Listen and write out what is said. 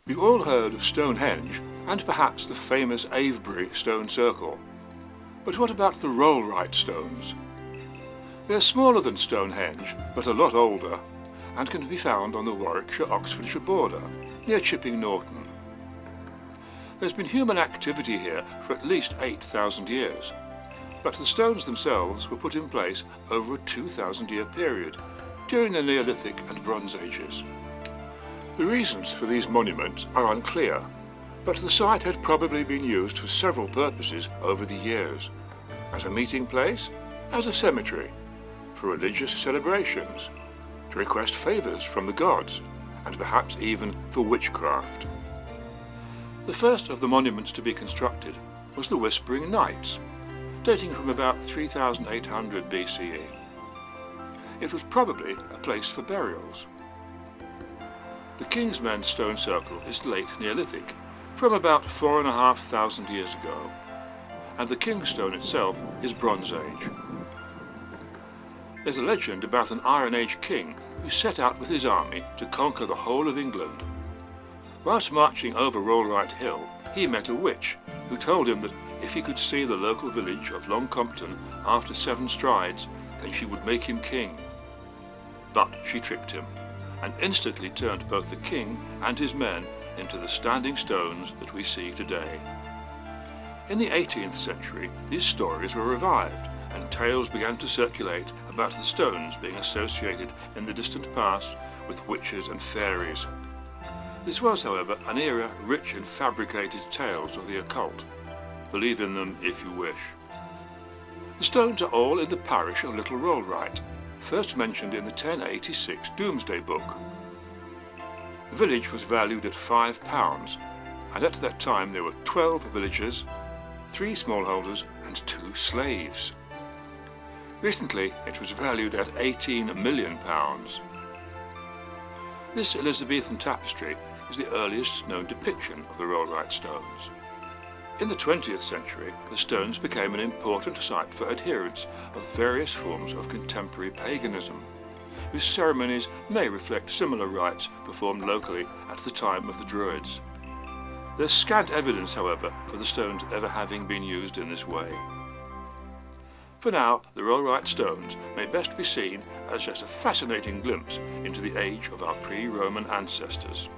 We've all heard of Stonehenge and perhaps the famous Avebury stone circle. But what about the Rollright stones? They're smaller than Stonehenge, but a lot older, and can be found on the Warwickshire-Oxfordshire border, near Chipping Norton. There's been human activity here for at least 8,000 years, but the stones themselves were put in place over a 2,000-year period, during the Neolithic and Bronze Ages. The reasons for these monuments are unclear, but the site had probably been used for several purposes over the years, as a meeting place, as a cemetery, for religious celebrations, to request favours from the gods, and perhaps even for witchcraft. The first of the monuments to be constructed was the Whispering Knights, dating from about 3800 BCE. It was probably a place for burials. The King's Men stone circle is late Neolithic, from about 4,500 years ago, and the King's Stone itself is Bronze Age. There's a legend about an Iron Age king who set out with his army to conquer the whole of England. Whilst marching over Rollright Hill, he met a witch who told him that if he could see the local village of Long Compton after 7 strides, then she would make him king. But she tricked him, and instantly turned both the king and his men into the standing stones that we see today. In the 18th century, these stories were revived, and tales began to circulate about the stones being associated in the distant past with witches and fairies. This was, however, an era rich in fabricated tales of the occult. Believe in them if you wish. The stones are all in the parish of Little Rollright, first mentioned in the 1086 Domesday Book. The village was valued at £5, and at that time there were 12 villagers, 3 smallholders and 2 slaves. Recently it was valued at £18 million. This Elizabethan tapestry is the earliest known depiction of the Rollright stones. In the 20th century, the stones became an important site for adherents of various forms of contemporary paganism, whose ceremonies may reflect similar rites performed locally at the time of the Druids. There's scant evidence, however, for the stones ever having been used in this way. For now, the Rollright stones may best be seen as just a fascinating glimpse into the age of our pre-Roman ancestors.